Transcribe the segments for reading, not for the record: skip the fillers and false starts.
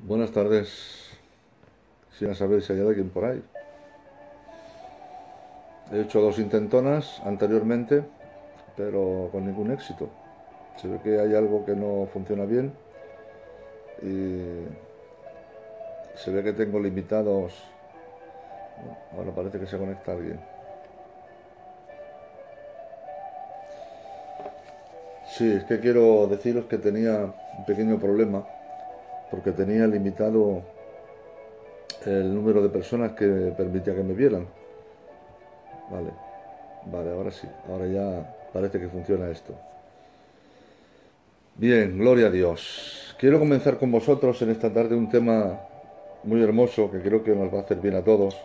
Buenas tardes. Quisiera saber si hay alguien por ahí. He hecho dos intentonas anteriormente, pero con ningún éxito. Se ve que hay algo que no funciona bien y se ve que tengo limitados. Ahora parece que se conecta alguien. Sí, es que quiero deciros que tenía un pequeño problema porque tenía limitado el número de personas que permitía que me vieran. Vale, vale, ahora sí. Ahora ya parece que funciona esto. Bien, gloria a Dios. Quiero comenzar con vosotros en esta tarde un tema muy hermoso que creo que nos va a hacer bien a todos.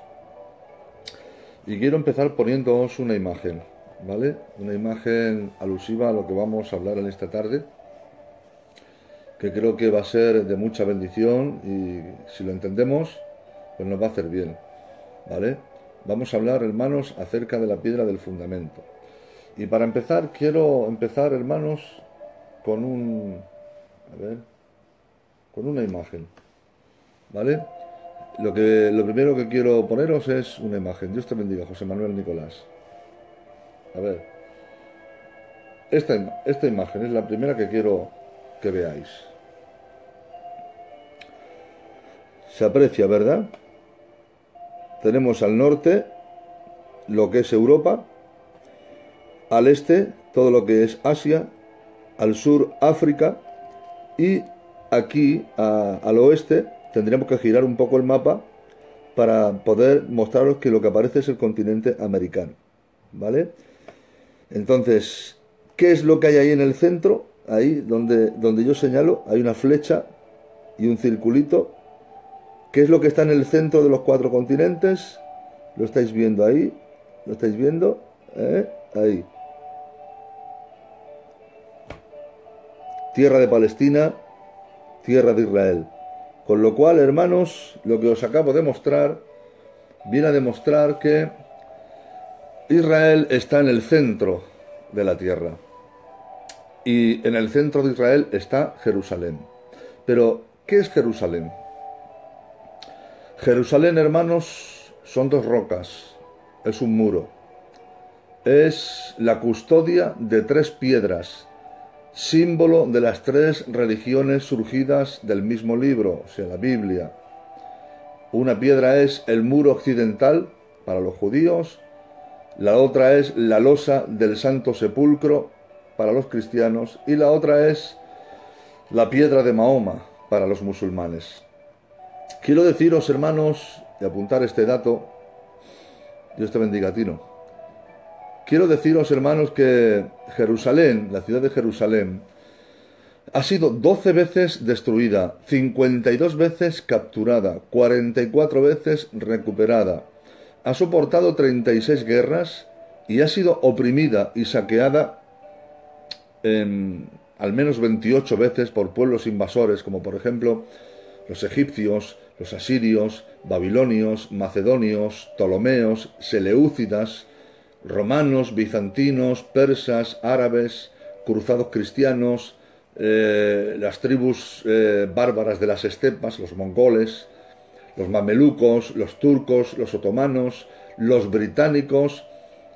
Y quiero empezar poniéndoos una imagen, ¿vale? Una imagen alusiva a lo que vamos a hablar en esta tarde, que creo que va a ser de mucha bendición y si lo entendemos, pues nos va a hacer bien, ¿vale? Vamos a hablar, hermanos, acerca de la piedra del fundamento. Y para empezar, quiero empezar, hermanos, con a ver, con una imagen, ¿vale? Lo primero que quiero poneros es una imagen. Dios te bendiga, José Manuel Nicolás. A ver, esta imagen es la primera que quiero que veáis. Se aprecia, ¿verdad? Tenemos al norte lo que es Europa, al este todo lo que es Asia, al sur África y aquí al oeste tendríamos que girar un poco el mapa para poder mostraros que lo que aparece es el continente americano, ¿vale? Entonces, ¿qué es lo que hay ahí en el centro? Ahí donde yo señalo, hay una flecha y un circulito. ¿Qué es lo que está en el centro de los cuatro continentes? ¿Lo estáis viendo ahí? ¿Lo estáis viendo? Ahí. Tierra de Palestina, tierra de Israel. Con lo cual, hermanos, lo que os acabo de mostrar viene a demostrar que Israel está en el centro de la tierra. Y en el centro de Israel está Jerusalén. Pero, ¿qué es Jerusalén? Jerusalén, hermanos, son dos rocas, es un muro, es la custodia de tres piedras, símbolo de las tres religiones surgidas del mismo libro, o sea, la Biblia. Una piedra es el muro occidental para los judíos, la otra es la losa del Santo Sepulcro para los cristianos y la otra es la piedra de Mahoma para los musulmanes. Quiero deciros, hermanos, y apuntar este dato, Dios te bendiga, Tino. Quiero deciros, hermanos, que Jerusalén, la ciudad de Jerusalén, ha sido 12 veces destruida, 52 veces capturada, 44 veces recuperada. Ha soportado 36 guerras y ha sido oprimida y saqueada al menos 28 veces por pueblos invasores, como por ejemplo los egipcios, los asirios, babilonios, macedonios, ptolomeos, seleúcidas, romanos, bizantinos, persas, árabes, cruzados cristianos, las tribus bárbaras de las estepas, los mongoles, los mamelucos, los turcos, los otomanos, los británicos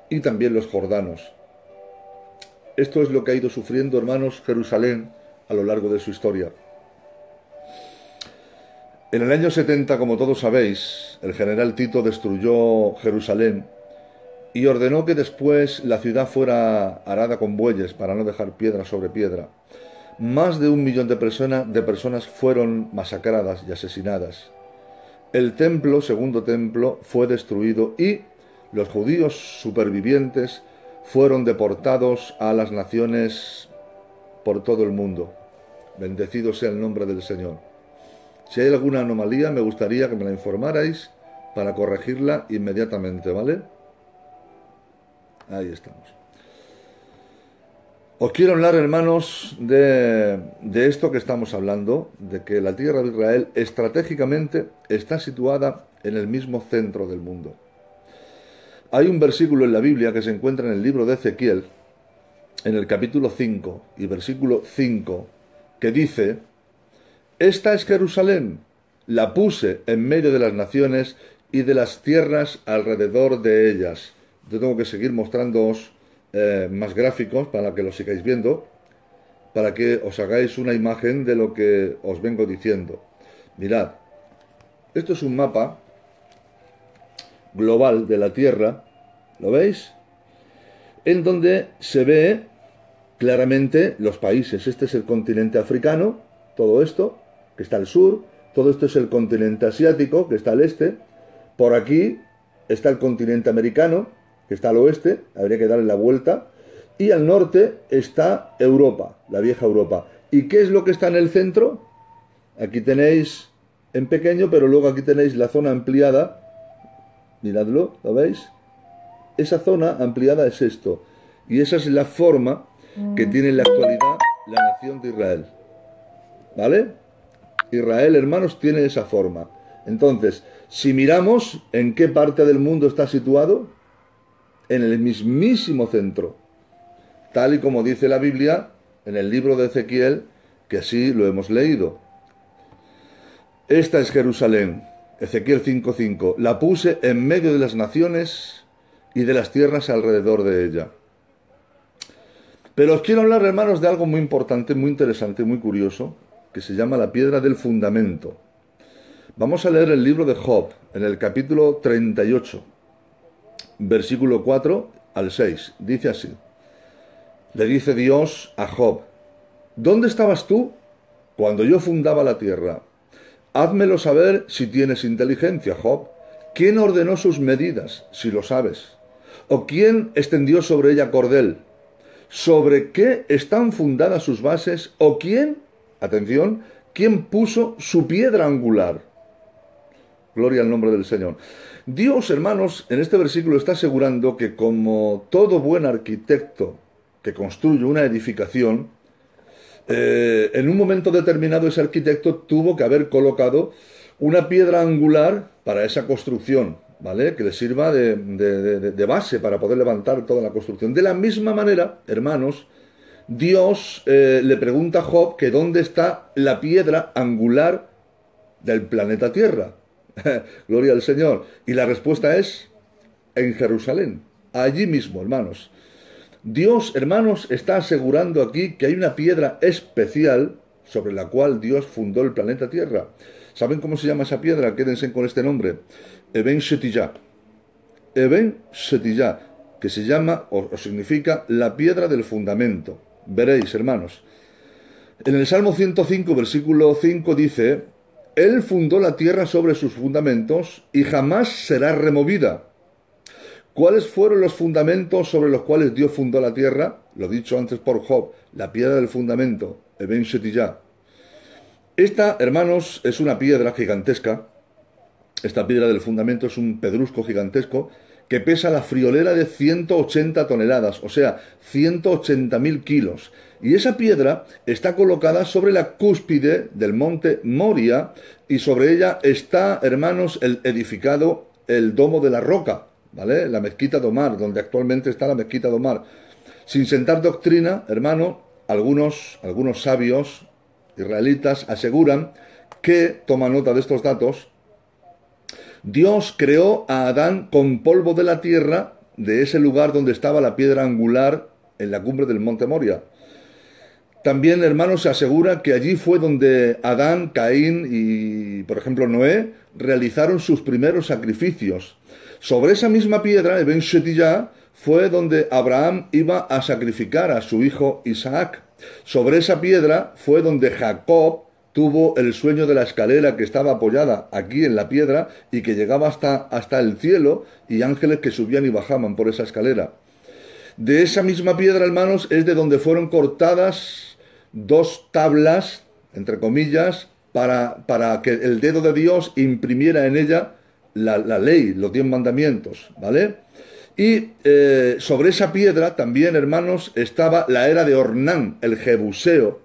y también los jordanos. Esto es lo que ha ido sufriendo, hermanos, Jerusalén a lo largo de su historia. En el año 70, como todos sabéis, el general Tito destruyó Jerusalén y ordenó que después la ciudad fuera arada con bueyes para no dejar piedra sobre piedra. Más de 1 millón de personas fueron masacradas y asesinadas. El templo, segundo templo, fue destruido y los judíos supervivientes fueron deportados a las naciones por todo el mundo. Bendecido sea el nombre del Señor. Si hay alguna anomalía, me gustaría que me la informarais para corregirla inmediatamente, ¿vale? Ahí estamos. Os quiero hablar, hermanos, de esto que estamos hablando, de que la tierra de Israel estratégicamente está situada en el mismo centro del mundo. Hay un versículo en la Biblia que se encuentra en el libro de Ezequiel, en el capítulo 5 y versículo 5, que dice: Esta es Jerusalén, la puse en medio de las naciones y de las tierras alrededor de ellas. Yo tengo que seguir mostrándoos más gráficos para que lo sigáis viendo, para que os hagáis una imagen de lo que os vengo diciendo. Mirad, esto es un mapa global de la Tierra, ¿lo veis? En donde se ve claramente los países. Este es el continente africano, todo esto, que está al sur. Todo esto es el continente asiático, que está al este. Por aquí está el continente americano, que está al oeste, habría que darle la vuelta. Y al norte está Europa, la vieja Europa. ¿Y qué es lo que está en el centro? Aquí tenéis en pequeño, pero luego aquí tenéis la zona ampliada. Miradlo, ¿lo veis? Esa zona ampliada es esto. Y esa es la forma que tiene en la actualidad la nación de Israel. ¿Vale? Israel, hermanos, tiene esa forma. Entonces, si miramos en qué parte del mundo está situado, en el mismísimo centro. Tal y como dice la Biblia en el libro de Ezequiel, que así lo hemos leído. Esta es Jerusalén, Ezequiel 5:5. La puse en medio de las naciones y de las tierras alrededor de ella. Pero os quiero hablar, hermanos, de algo muy importante, muy interesante, muy curioso, que se llama la piedra del fundamento. Vamos a leer el libro de Job, en el capítulo 38, versículo 4 al 6. Dice así. Le dice Dios a Job: ¿dónde estabas tú cuando yo fundaba la tierra? Házmelo saber si tienes inteligencia, Job. ¿Quién ordenó sus medidas, si lo sabes? ¿O quién extendió sobre ella cordel? ¿Sobre qué están fundadas sus bases? ¿O quién, atención, quién puso su piedra angular? Gloria al nombre del Señor. Dios, hermanos, en este versículo está asegurando que como todo buen arquitecto que construye una edificación, en un momento determinado ese arquitecto tuvo que haber colocado una piedra angular para esa construcción, ¿vale? Que le sirva de base para poder levantar toda la construcción. De la misma manera, hermanos, Dios le pregunta a Job que dónde está la piedra angular del planeta Tierra. Gloria al Señor. Y la respuesta es en Jerusalén, allí mismo, hermanos. Dios, hermanos, está asegurando aquí que hay una piedra especial sobre la cual Dios fundó el planeta Tierra. ¿Saben cómo se llama esa piedra? Quédense con este nombre. Eben Shetiyah. Eben Shetiyah, que se llama o significa la piedra del fundamento. Veréis, hermanos. En el Salmo 105, versículo 5 dice: Él fundó la tierra sobre sus fundamentos y jamás será removida. ¿Cuáles fueron los fundamentos sobre los cuales Dios fundó la tierra? Lo dicho antes por Job, la piedra del fundamento, Eben Shetiyah. Esta, hermanos, es una piedra gigantesca. Esta piedra del fundamento es un pedrusco gigantesco que pesa la friolera de 180 toneladas, o sea, 180.000 kilos. Y esa piedra está colocada sobre la cúspide del monte Moria y sobre ella está, hermanos, edificado el domo de la roca, ¿vale? La mezquita de Omar, donde actualmente está la mezquita de Omar. Sin sentar doctrina, hermano, algunos sabios israelitas aseguran que, toma nota de estos datos, Dios creó a Adán con polvo de la tierra de ese lugar donde estaba la piedra angular en la cumbre del monte Moria. También, hermanos, se asegura que allí fue donde Adán, Caín y, por ejemplo, Noé realizaron sus primeros sacrificios. Sobre esa misma piedra, Eben Shetiyah, fue donde Abraham iba a sacrificar a su hijo Isaac. Sobre esa piedra fue donde Jacob tuvo el sueño de la escalera que estaba apoyada aquí en la piedra y que llegaba hasta el cielo, y ángeles que subían y bajaban por esa escalera. De esa misma piedra, hermanos, es de donde fueron cortadas dos tablas, entre comillas, para que el dedo de Dios imprimiera en ella la ley, los 10 mandamientos, ¿vale? Y sobre esa piedra también, hermanos, estaba la era de Ornán, el Jebuseo,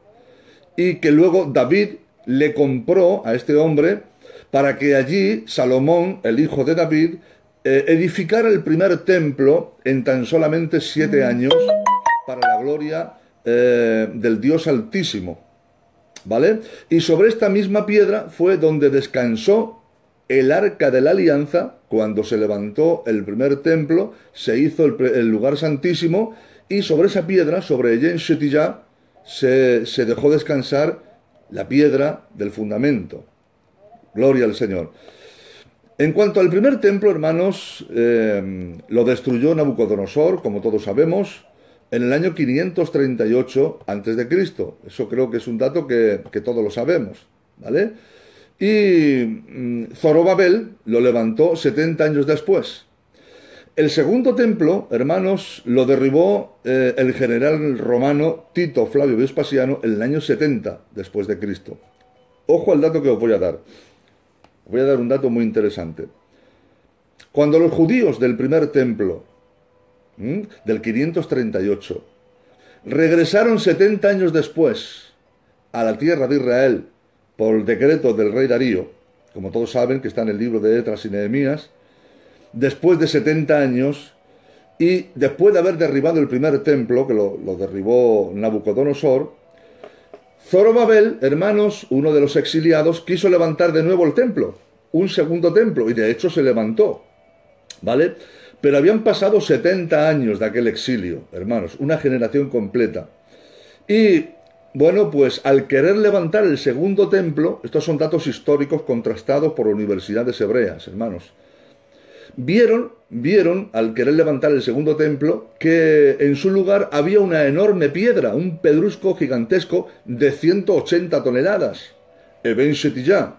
y que luego David le compró a este hombre para que allí Salomón, el hijo de David, edificara el primer templo en tan solamente 7 años para la gloria del Dios Altísimo. ¿vale? Y sobre esta misma piedra fue donde descansó el arca de la alianza. Cuando se levantó el primer templo, se hizo el lugar santísimo, y sobre esa piedra, sobre Yen Shetillah, se dejó descansar la piedra del fundamento. Gloria al Señor. En cuanto al primer templo, hermanos, lo destruyó Nabucodonosor, como todos sabemos, en el año 538 a.C. Eso creo que es un dato que todos lo sabemos, ¿vale? Y Zorobabel lo levantó 70 años después. El segundo templo, hermanos, lo derribó el general romano Tito Flavio Vespasiano en el año 70 después de Cristo. Ojo al dato que os voy a dar. Os voy a dar un dato muy interesante. Cuando los judíos del primer templo, del 538, regresaron 70 años después a la tierra de Israel por el decreto del rey Darío, como todos saben, que está en el libro de Esdras y Nehemías, después de 70 años, y después de haber derribado el primer templo, que lo derribó Nabucodonosor, Zorobabel, hermanos, uno de los exiliados, quiso levantar de nuevo el templo, un segundo templo, y de hecho se levantó, ¿vale? Pero habían pasado 70 años de aquel exilio, hermanos, una generación completa. Y, bueno, pues al querer levantar el segundo templo, estos son datos históricos contrastados por universidades hebreas, hermanos, vieron al querer levantar el segundo templo que en su lugar había una enorme piedra, un pedrusco gigantesco de 180 toneladas, Eben Shetillah.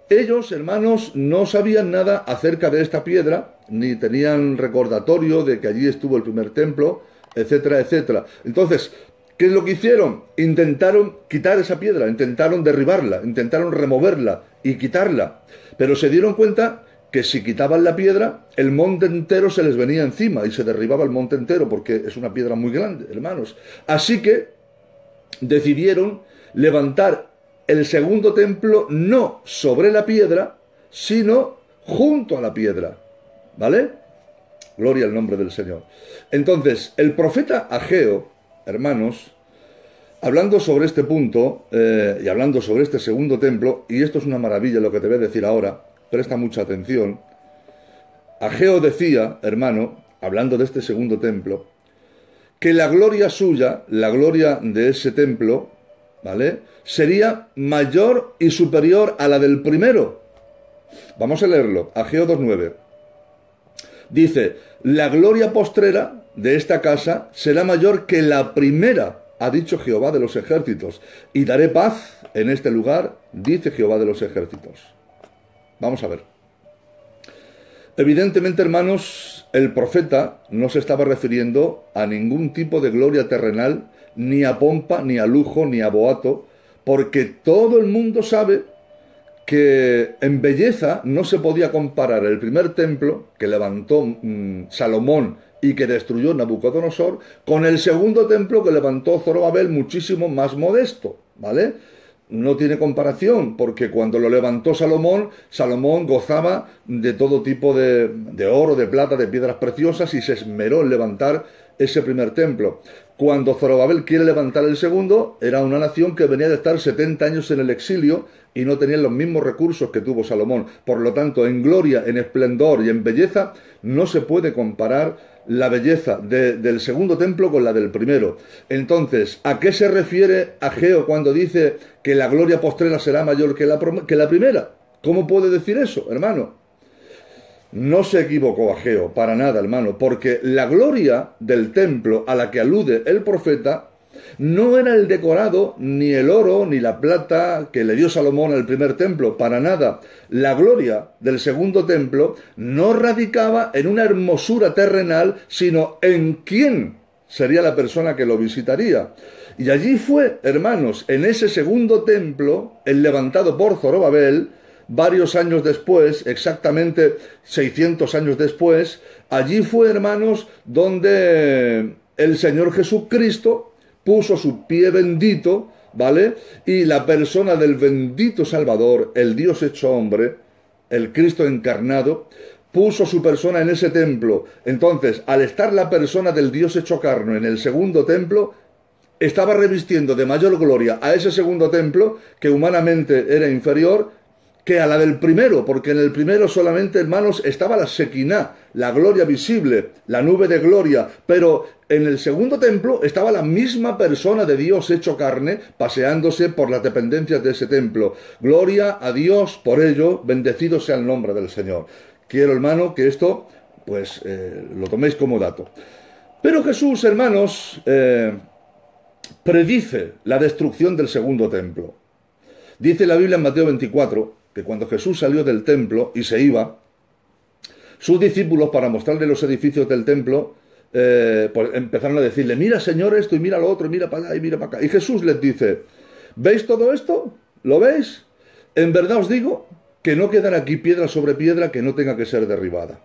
Ellos, hermanos, no sabían nada acerca de esta piedra, ni tenían recordatorio de que allí estuvo el primer templo, etcétera, etcétera. Entonces, ¿qué es lo que hicieron? Intentaron quitar esa piedra, intentaron derribarla, intentaron removerla y quitarla, pero se dieron cuenta que si quitaban la piedra, el monte entero se les venía encima y se derribaba el monte entero, porque es una piedra muy grande, hermanos. Así que decidieron levantar el segundo templo no sobre la piedra, sino junto a la piedra, ¿vale? Gloria al nombre del Señor. Entonces, el profeta Ageo, hermanos, hablando sobre este punto y hablando sobre este segundo templo, y esto es una maravilla lo que te voy a decir ahora, presta mucha atención. Ageo decía, hermano, hablando de este segundo templo, que la gloria suya, la gloria de ese templo, ¿vale?, sería mayor y superior a la del primero. Vamos a leerlo, Ageo 2:9. Dice, la gloria postrera de esta casa será mayor que la primera, ha dicho Jehová de los ejércitos, y daré paz en este lugar, dice Jehová de los ejércitos. Vamos a ver. Evidentemente, hermanos, el profeta no se estaba refiriendo a ningún tipo de gloria terrenal, ni a pompa, ni a lujo, ni a boato, porque todo el mundo sabe que en belleza no se podía comparar el primer templo que levantó Salomón y que destruyó Nabucodonosor con el segundo templo que levantó Zorobabel, muchísimo más modesto, ¿vale? No tiene comparación, porque cuando lo levantó Salomón, Salomón gozaba de todo tipo de oro, de plata, de piedras preciosas, y se esmeró en levantar ese primer templo. Cuando Zorobabel quiere levantar el segundo, era una nación que venía de estar 70 años en el exilio y no tenían los mismos recursos que tuvo Salomón. Por lo tanto, en gloria, en esplendor y en belleza, no se puede comparar la belleza del segundo templo con la del primero. Entonces, ¿a qué se refiere Ageo cuando dice que la gloria postrera será mayor que la primera? ¿Cómo puede decir eso, hermano? No se equivocó Ageo, para nada, hermano, porque la gloria del templo a la que alude el profeta no era el decorado, ni el oro, ni la plata que le dio Salomón al primer templo, para nada. La gloria del segundo templo no radicaba en una hermosura terrenal, sino en quién sería la persona que lo visitaría. Y allí fue, hermanos, en ese segundo templo, el levantado por Zorobabel, varios años después, exactamente 600 años después, allí fue, hermanos, donde el Señor Jesucristo puso su pie bendito, ¿vale? Y la persona del bendito Salvador, el Dios hecho hombre, el Cristo encarnado, puso su persona en ese templo. Entonces, al estar la persona del Dios hecho carne en el segundo templo, estaba revistiendo de mayor gloria a ese segundo templo, que humanamente era inferior, que a la del primero, porque en el primero solamente, hermanos, estaba la Shekinah, la gloria visible, la nube de gloria, pero en el segundo templo estaba la misma persona de Dios hecho carne, paseándose por las dependencias de ese templo. Gloria a Dios por ello, bendecido sea el nombre del Señor. Quiero, hermano, que esto, pues, lo toméis como dato. Pero Jesús, hermanos, predice la destrucción del segundo templo. Dice la Biblia en Mateo 24 que cuando Jesús salió del templo y se iba, sus discípulos, para mostrarle los edificios del templo, pues empezaron a decirle: mira, Señor, esto, y mira lo otro, y mira para allá, y mira para acá. Y Jesús les dice: ¿veis todo esto? ¿Lo veis? En verdad os digo que no quedará aquí piedra sobre piedra que no tenga que ser derribada.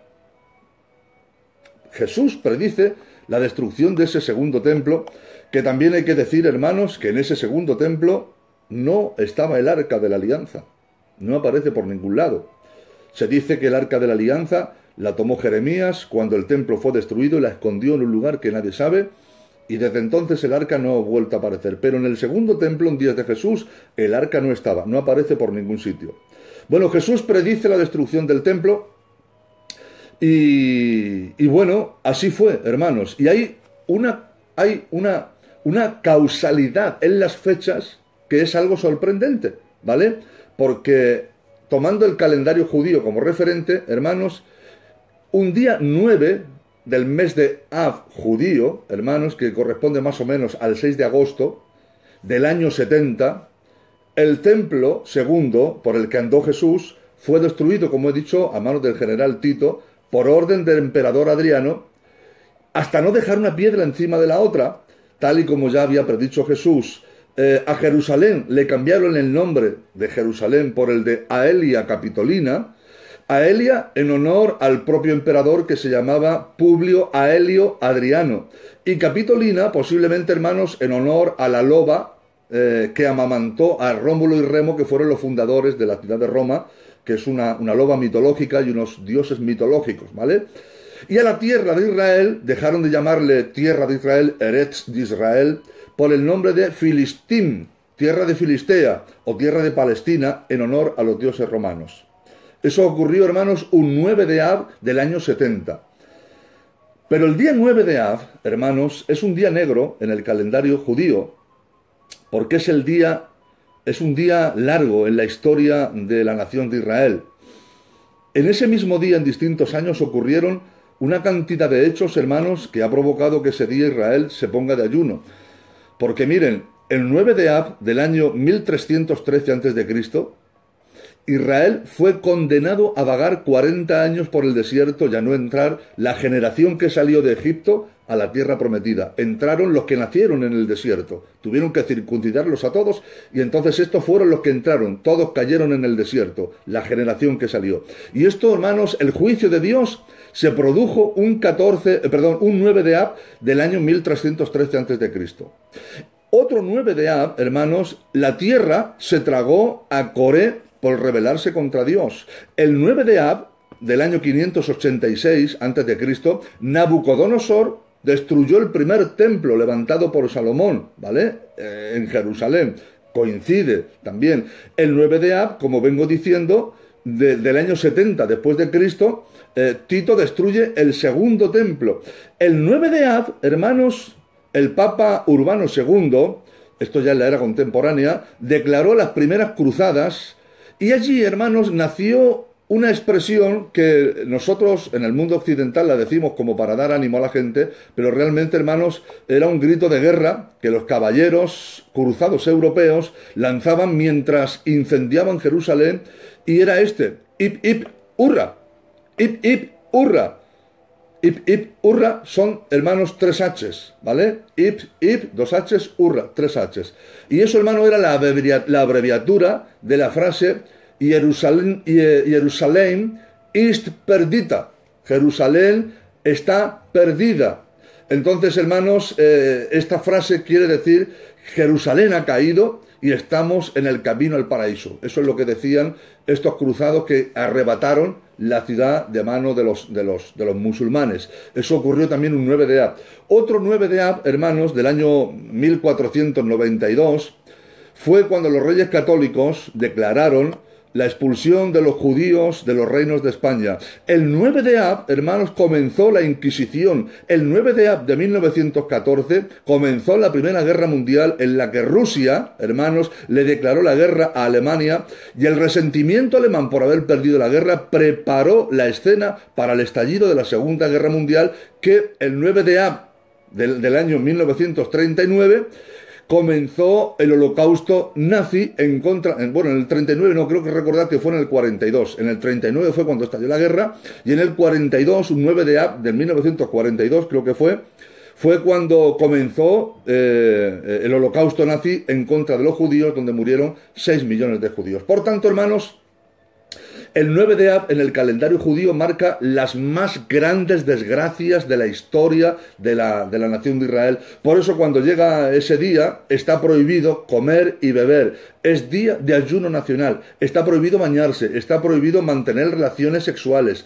Jesús predice la destrucción de ese segundo templo, que también hay que decir, hermanos, que en ese segundo templo no estaba el arca de la alianza. No aparece por ningún lado. Se dice que el arca de la alianza la tomó Jeremías cuando el templo fue destruido y la escondió en un lugar que nadie sabe, y desde entonces el arca no ha vuelto a aparecer. Pero en el segundo templo, en días de Jesús, el arca no estaba, no aparece por ningún sitio. Bueno, Jesús predice la destrucción del templo, y bueno, así fue, hermanos. Y hay una causalidad en las fechas que es algo sorprendente, ¿vale? Porque tomando el calendario judío como referente, hermanos, un día 9 del mes de Av judío, hermanos, que corresponde más o menos al 6 de agosto del año 70, el templo segundo por el que andó Jesús fue destruido, como he dicho, a manos del general Tito, por orden del emperador Adriano, hasta no dejar una piedra encima de la otra, tal y como ya había predicho Jesús. A Jerusalén le cambiaron el nombre de Jerusalén por el de Aelia Capitolina, Aelia en honor al propio emperador que se llamaba Publio Aelio Adriano, y Capitolina posiblemente, hermanos, en honor a la loba que amamantó a Rómulo y Remo, que fueron los fundadores de la ciudad de Roma, que es una loba mitológica y unos dioses mitológicos, ¿vale? Y a la tierra de Israel dejaron de llamarle tierra de Israel, Eretz de Israel, por el nombre de Filistín, tierra de Filistea o tierra de Palestina, en honor a los dioses romanos. Eso ocurrió, hermanos, un 9 de Av del año 70. Pero el día 9 de Av, hermanos, es un día negro en el calendario judío, porque es un día largo en la historia de la nación de Israel. En ese mismo día, en distintos años, ocurrieron una cantidad de hechos, hermanos, que ha provocado que ese día Israel se ponga de ayuno. Porque miren, el 9 de Av del año 1313 a.C., Israel fue condenado a vagar 40 años por el desierto y a no entrar la generación que salió de Egipto a la tierra prometida. Entraron los que nacieron en el desierto. Tuvieron que circuncidarlos a todos y entonces estos fueron los que entraron. Todos cayeron en el desierto, la generación que salió. Y esto, hermanos, el juicio de Dios se produjo un 9 de Av del año 1313 a.C. Otro 9 de Av, hermanos, la tierra se tragó a Coré por rebelarse contra Dios. El 9 de Av del año 586 a.C., Nabucodonosor destruyó el primer templo levantado por Salomón, ¿vale? En Jerusalén. Coincide también. El 9 de Av, como vengo diciendo, del año 70 después de Cristo, Tito destruye el segundo templo. El 9 de Av, hermanos, el Papa Urbano II, esto ya en la era contemporánea, declaró las primeras cruzadas. Y allí, hermanos, nació una expresión que nosotros en el mundo occidental la decimos como para dar ánimo a la gente, pero realmente, hermanos, era un grito de guerra que los caballeros cruzados europeos lanzaban mientras incendiaban Jerusalén, y era este: Hip, hip, hurra, hip, hip, hurra. Hip, hip, hurra son, hermanos, 3 H's, ¿vale? Hip, hip, 2 H's, hurra, 3 H's. Y eso, hermano, era la abreviatura de la frase Jerusalén ist perdida. Jerusalén está perdida. Entonces, hermanos, esta frase quiere decir Jerusalén ha caído y estamos en el camino al paraíso. Eso es lo que decían estos cruzados que arrebataron la ciudad de mano de los musulmanes. Eso ocurrió también un 9 de Ab. Otro 9 de Ab, hermanos, del año 1492, fue cuando los reyes católicos declararon la expulsión de los judíos de los reinos de España. El 9 de Ab, hermanos, comenzó la Inquisición. El 9 de Ab de 1914 comenzó la Primera Guerra Mundial, en la que Rusia, hermanos, le declaró la guerra a Alemania, y el resentimiento alemán por haber perdido la guerra preparó la escena para el estallido de la Segunda Guerra Mundial, que el 9 de Ab del año 1939 comenzó el holocausto nazi en contra, bueno, en el 39 no, creo que recordar que fue en el 42. En el 39 fue cuando estalló la guerra, y en el 42, un 9 de Ab del 1942 creo que fue cuando comenzó el holocausto nazi en contra de los judíos, donde murieron 6 millones de judíos. Por tanto, hermanos, el 9 de Ab en el calendario judío marca las más grandes desgracias de la historia de la nación de Israel. Por eso cuando llega ese día está prohibido comer y beber. Es día de ayuno nacional. Está prohibido bañarse. Está prohibido mantener relaciones sexuales.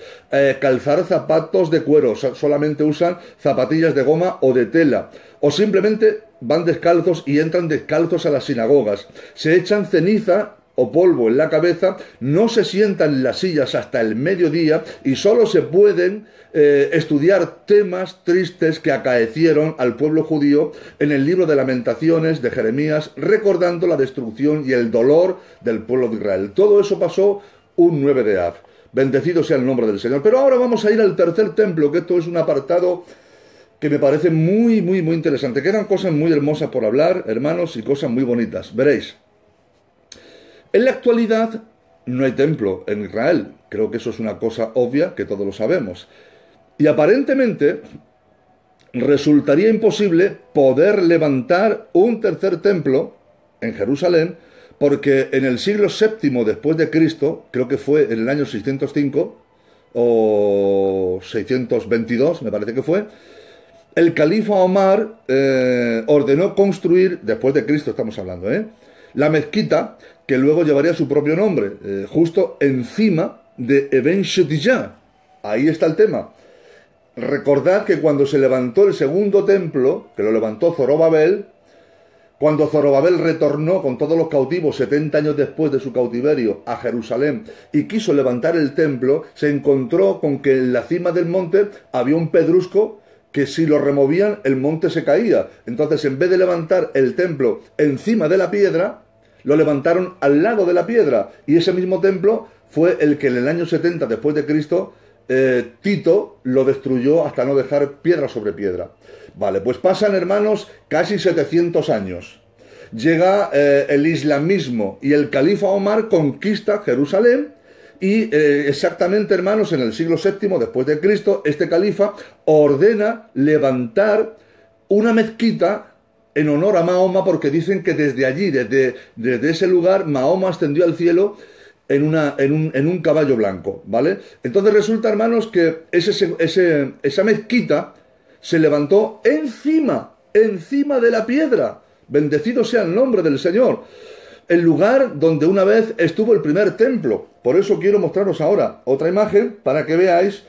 Calzar zapatos de cuero. Solamente usan zapatillas de goma o de tela. O simplemente van descalzos y entran descalzos a las sinagogas. Se echan ceniza o polvo en la cabeza, no se sientan en las sillas hasta el mediodía, y solo se pueden estudiar temas tristes que acaecieron al pueblo judío en el libro de Lamentaciones de Jeremías, recordando la destrucción y el dolor del pueblo de Israel. Todo eso pasó un 9 de Ab. Bendecido sea el nombre del Señor. Pero ahora vamos a ir al tercer templo, que esto es un apartado que me parece muy, muy, muy interesante. Quedan cosas muy hermosas por hablar, hermanos, y cosas muy bonitas. Veréis. En la actualidad no hay templo en Israel. Creo que eso es una cosa obvia, que todos lo sabemos. Y aparentemente resultaría imposible poder levantar un tercer templo en Jerusalén, porque en el siglo VII después de Cristo, creo que fue en el año 605 o 622, me parece que fue, el califa Omar ordenó construir, después de Cristo estamos hablando, la mezquita, que luego llevaría su propio nombre, justo encima de Eben Shetiyah. Ahí está el tema. Recordad que cuando se levantó el segundo templo, que lo levantó Zorobabel, cuando Zorobabel retornó con todos los cautivos 70 años después de su cautiverio a Jerusalén y quiso levantar el templo, se encontró con que en la cima del monte había un pedrusco que si lo removían el monte se caía. Entonces, en vez de levantar el templo encima de la piedra, lo levantaron al lado de la piedra, y ese mismo templo fue el que en el año 70 después de Cristo Tito lo destruyó hasta no dejar piedra sobre piedra. Vale, pues pasan, hermanos, casi 700 años. Llega el islamismo y el califa Omar conquista Jerusalén, y exactamente, hermanos, en el siglo VII después de Cristo, este califa ordena levantar una mezquita en honor a Mahoma, porque dicen que desde allí, desde ese lugar, Mahoma ascendió al cielo en un caballo blanco, ¿vale? Entonces resulta, hermanos, que esa mezquita se levantó encima de la piedra. Bendecido sea el nombre del Señor. El lugar donde una vez estuvo el primer templo. Por eso quiero mostraros ahora otra imagen, para que veáis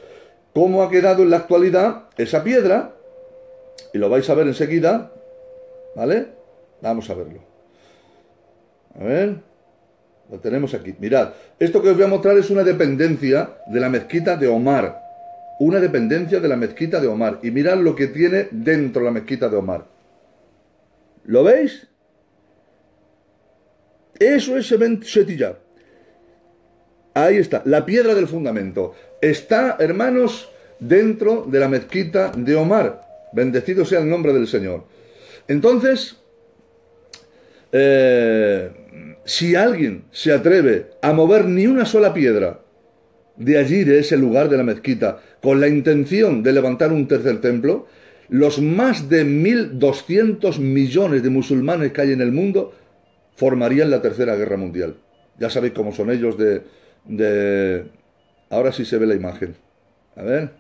cómo ha quedado en la actualidad esa piedra, y lo vais a ver enseguida. ¿Vale? Vamos a verlo. A ver. Lo tenemos aquí. Mirad. Esto que os voy a mostrar es una dependencia de la mezquita de Omar. Una dependencia de la mezquita de Omar. Y mirad lo que tiene dentro la mezquita de Omar. ¿Lo veis? Eso es Eben Shetiyah. Ahí está. La piedra del fundamento. Está, hermanos, dentro de la mezquita de Omar. Bendecido sea el nombre del Señor. Entonces, si alguien se atreve a mover ni una sola piedra de allí, de ese lugar de la mezquita, con la intención de levantar un tercer templo, los más de 1.200 millones de musulmanes que hay en el mundo formarían la tercera guerra mundial. Ya sabéis cómo son ellos Ahora sí se ve la imagen. A ver.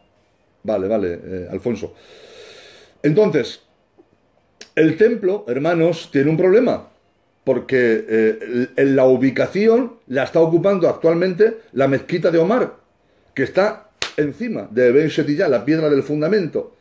Vale, Alfonso. Entonces, el templo, hermanos, tiene un problema, porque la ubicación la está ocupando actualmente la mezquita de Omar. que está encima de Ben Shettiyah, la piedra del fundamento.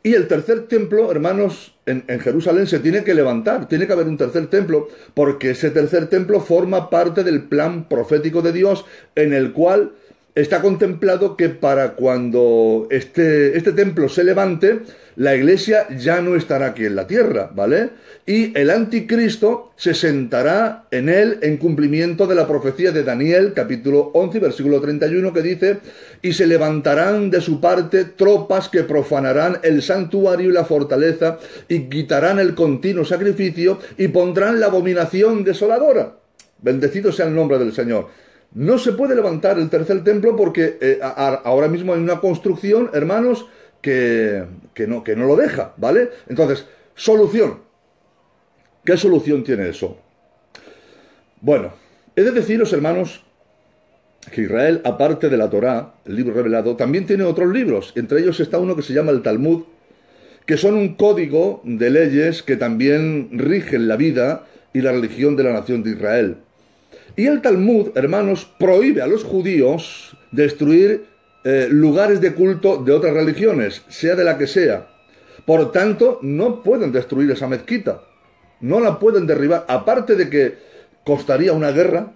Y el tercer templo, hermanos, en Jerusalén se tiene que levantar, tiene que haber un tercer templo, porque ese tercer templo forma parte del plan profético de Dios, en el cual está contemplado que para cuando este templo se levante, la iglesia ya no estará aquí en la tierra, ¿vale? Y el anticristo se sentará en él en cumplimiento de la profecía de Daniel, capítulo 11, versículo 31, que dice: y se levantarán de su parte tropas que profanarán el santuario y la fortaleza, y quitarán el continuo sacrificio, y pondrán la abominación desoladora. Bendecido sea el nombre del Señor. No se puede levantar el tercer templo porque ahora mismo hay una construcción, hermanos, que no lo deja, ¿vale? Entonces, solución. ¿Qué solución tiene eso? Bueno, he de deciros, hermanos, que Israel, aparte de la Torá, el libro revelado, también tiene otros libros. Entre ellos está uno que se llama el Talmud, que son un código de leyes que también rigen la vida y la religión de la nación de Israel. Y el Talmud, hermanos, prohíbe a los judíos destruir lugares de culto de otras religiones, sea de la que sea. Por tanto, no pueden destruir esa mezquita. No la pueden derribar. Aparte de que costaría una guerra,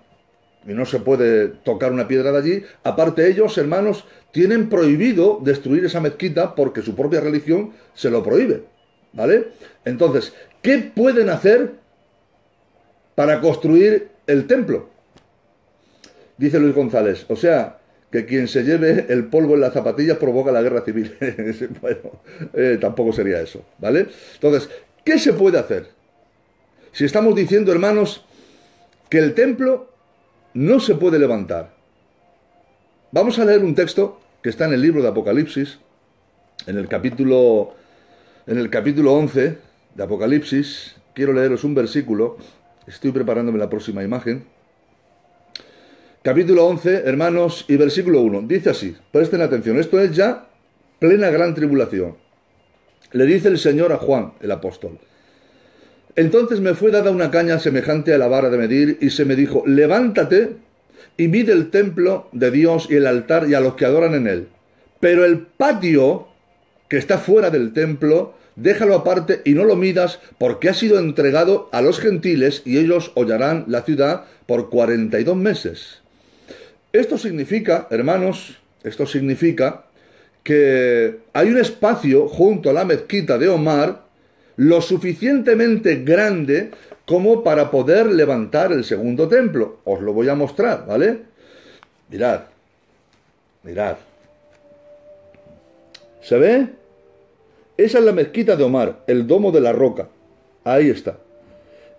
y no se puede tocar una piedra de allí, aparte ellos, hermanos, tienen prohibido destruir esa mezquita porque su propia religión se lo prohíbe, ¿vale? Entonces, ¿qué pueden hacer para construir el templo? Dice Luis González, o sea, que quien se lleve el polvo en las zapatillas provoca la guerra civil. Bueno, tampoco sería eso, ¿vale? Entonces, ¿qué se puede hacer? Si estamos diciendo, hermanos, que el templo no se puede levantar. Vamos a leer un texto que está en el libro de Apocalipsis, en el capítulo 11 de Apocalipsis. Quiero leeros un versículo. Estoy preparándome la próxima imagen. Capítulo 11, hermanos, y versículo 1. Dice así, presten atención, esto es ya plena gran tribulación. Le dice el Señor a Juan, el apóstol: entonces me fue dada una caña semejante a la vara de medir, y se me dijo: levántate y mide el templo de Dios y el altar y a los que adoran en él. Pero el patio que está fuera del templo, déjalo aparte y no lo midas, porque ha sido entregado a los gentiles y ellos hollarán la ciudad por 42 meses. Esto significa, hermanos, que hay un espacio junto a la mezquita de Omar lo suficientemente grande como para poder levantar el segundo templo. Os lo voy a mostrar, ¿vale? Mirad. ¿Se ve? Esa es la mezquita de Omar, el domo de la roca. Ahí está.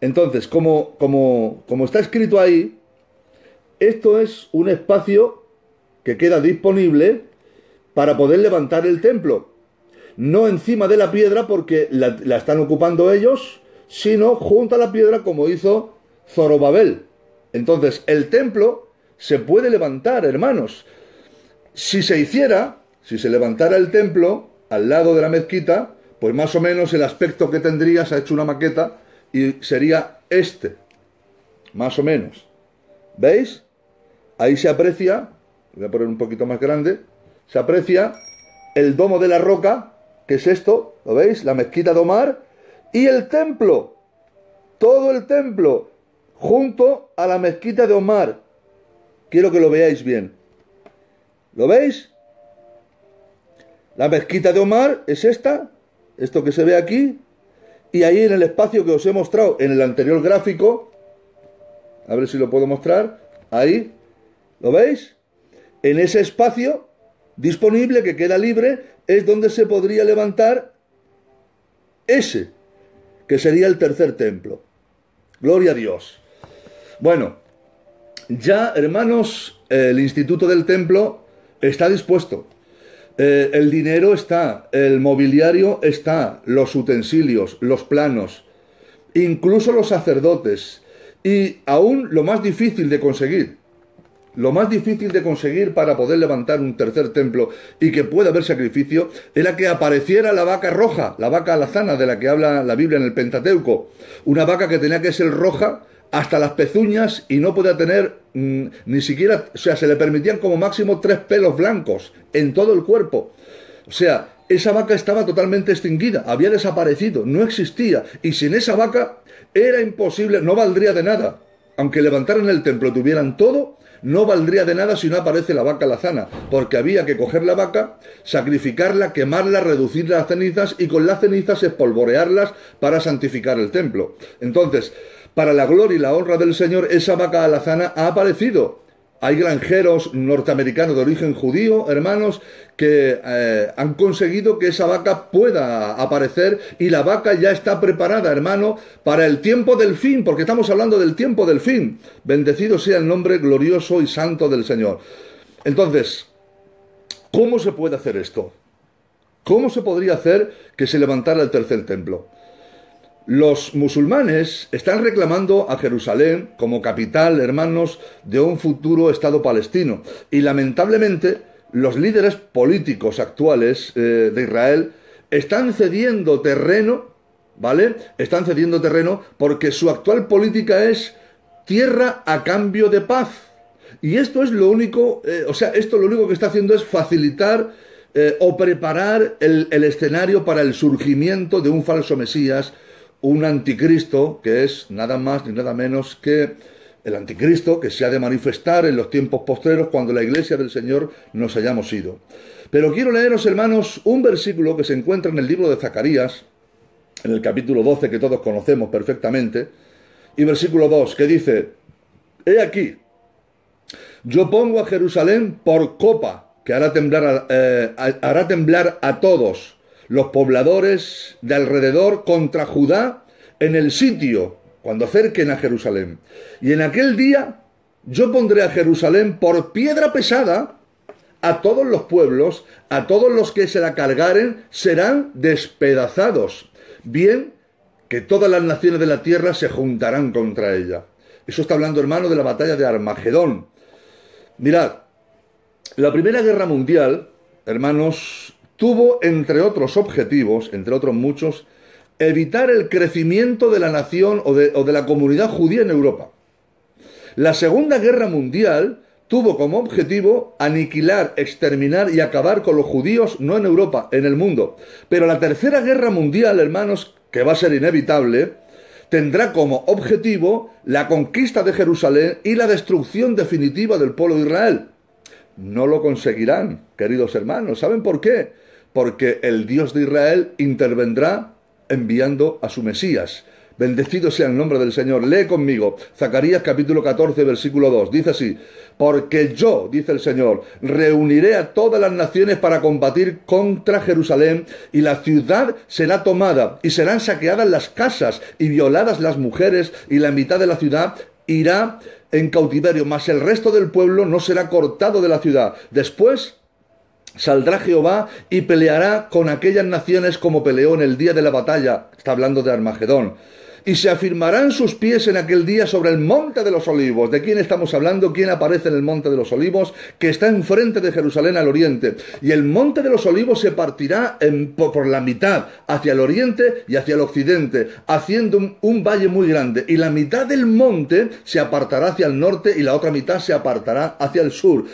Entonces, como está escrito ahí, esto es un espacio que queda disponible para poder levantar el templo. No encima de la piedra porque la están ocupando ellos, sino junto a la piedra como hizo Zorobabel. Entonces, el templo se puede levantar, hermanos. Si se levantara el templo al lado de la mezquita, pues más o menos el aspecto que tendría, se ha hecho una maqueta y sería este, más o menos. ¿Veis? Ahí se aprecia, voy a poner un poquito más grande, se aprecia el domo de la roca, que es esto, ¿lo veis? La mezquita de Omar, y el templo, todo el templo, junto a la mezquita de Omar. Quiero que lo veáis bien. ¿Lo veis? La mezquita de Omar es esto que se ve aquí, y ahí en el espacio que os he mostrado en el anterior gráfico, a ver si lo puedo mostrar, ahí, ¿lo veis? En ese espacio disponible que queda libre es donde se podría levantar ese, que sería el tercer templo. Gloria a Dios. Bueno, ya, hermanos, el Instituto del Templo está dispuesto. El dinero está, el mobiliario está, los utensilios, los planos, incluso los sacerdotes. Y aún lo más difícil de conseguir para poder levantar un tercer templo y que pueda haber sacrificio, era que apareciera la vaca roja, la vaca alazana de la que habla la Biblia en el Pentateuco. Una vaca que tenía que ser roja hasta las pezuñas y no podía tener ni siquiera, o sea, se le permitían como máximo 3 pelos blancos en todo el cuerpo. O sea, esa vaca estaba totalmente extinguida, había desaparecido, no existía. Y sin esa vaca era imposible, no valdría de nada. Aunque levantaran el templo y tuvieran todo, no valdría de nada si no aparece la vaca lazana, porque había que coger la vaca, sacrificarla, quemarla, reducirla a cenizas y con las cenizas espolvorearlas para santificar el templo. Entonces, para la gloria y la honra del Señor, esa vaca alazana ha aparecido. Hay granjeros norteamericanos de origen judío, hermanos, que han conseguido que esa vaca pueda aparecer y la vaca ya está preparada, hermano, para el tiempo del fin, porque estamos hablando del tiempo del fin. Bendecido sea el nombre glorioso y santo del Señor. Entonces, ¿cómo se puede hacer esto? ¿Cómo se podría hacer que se levantara el tercer templo? Los musulmanes están reclamando a Jerusalén como capital, hermanos, de un futuro Estado palestino. Y lamentablemente los líderes políticos actuales de Israel están cediendo terreno, ¿vale? Están cediendo terreno porque su actual política es tierra a cambio de paz. Y esto es lo único, esto lo único que está haciendo es facilitar o preparar el escenario para el surgimiento de un falso Mesías, un anticristo que es nada más ni nada menos que el anticristo que se ha de manifestar en los tiempos postreros cuando la iglesia del Señor nos hayamos ido. Pero quiero leeros, hermanos, un versículo que se encuentra en el libro de Zacarías, en el capítulo 12, que todos conocemos perfectamente, y versículo 2, que dice: He aquí, yo pongo a Jerusalén por copa, que hará temblar a todos los pobladores de alrededor contra Judá en el sitio, cuando acerquen a Jerusalén. Y en aquel día yo pondré a Jerusalén por piedra pesada, a todos los pueblos, a todos los que se la cargaren, serán despedazados. Bien que todas las naciones de la tierra se juntarán contra ella. Eso está hablando, hermano, de la batalla de Armagedón. Mirad, la Primera Guerra Mundial, hermanos, tuvo, entre otros objetivos, entre otros muchos, evitar el crecimiento de la nación o de la comunidad judía en Europa. La Segunda Guerra Mundial tuvo como objetivo aniquilar, exterminar y acabar con los judíos, no en Europa, en el mundo. Pero la Tercera Guerra Mundial, hermanos, que va a ser inevitable, tendrá como objetivo la conquista de Jerusalén y la destrucción definitiva del pueblo de Israel. No lo conseguirán, queridos hermanos. ¿Saben por qué? Porque el Dios de Israel intervendrá enviando a su Mesías. Bendecido sea el nombre del Señor. Lee conmigo Zacarías capítulo 14, versículo 2. Dice así: Porque yo, dice el Señor, reuniré a todas las naciones para combatir contra Jerusalén, y la ciudad será tomada, y serán saqueadas las casas, y violadas las mujeres, y la mitad de la ciudad irá en cautiverio, mas el resto del pueblo no será cortado de la ciudad. Después saldrá Jehová y peleará con aquellas naciones como peleó en el día de la batalla. Está hablando de Armagedón. Y se afirmarán sus pies en aquel día sobre el monte de los olivos. ¿De quién estamos hablando? ¿Quién aparece en el monte de los olivos? Que está enfrente de Jerusalén al oriente. Y el monte de los olivos se partirá por la mitad, hacia el oriente y hacia el occidente, haciendo un valle muy grande. Y la mitad del monte se apartará hacia el norte y la otra mitad se apartará hacia el sur.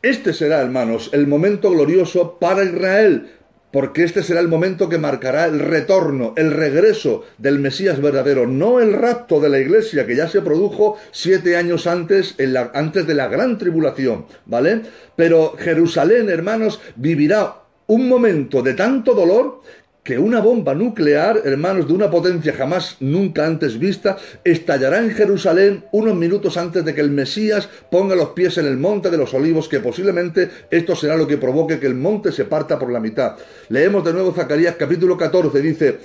Este será, hermanos, el momento glorioso para Israel, porque este será el momento que marcará el retorno, el regreso del Mesías verdadero, no el rapto de la iglesia, que ya se produjo 7 años antes, antes de la gran tribulación, ¿vale? Pero Jerusalén, hermanos, vivirá un momento de tanto dolor que una bomba nuclear, hermanos, de una potencia jamás nunca antes vista, estallará en Jerusalén unos minutos antes de que el Mesías ponga los pies en el monte de los olivos, que posiblemente esto será lo que provoque que el monte se parta por la mitad. Leemos de nuevo Zacarías capítulo 14, dice: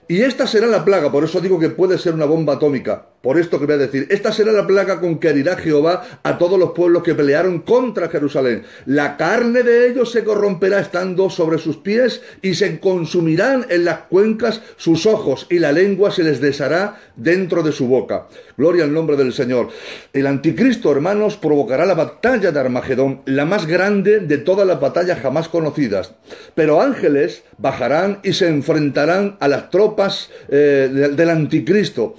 Y esta será la plaga, por eso digo que puede ser una bomba atómica, por esto que voy a decir. Esta será la plaga con que herirá Jehová a todos los pueblos que pelearon contra Jerusalén. La carne de ellos se corromperá estando sobre sus pies, y se consumirán en las cuencas sus ojos, y la lengua se les deshará dentro de su boca. Gloria al nombre del Señor. El anticristo, hermanos, provocará la batalla de Armagedón, la más grande de todas las batallas jamás conocidas. Pero ángeles bajarán y se enfrentarán a las tropas del anticristo.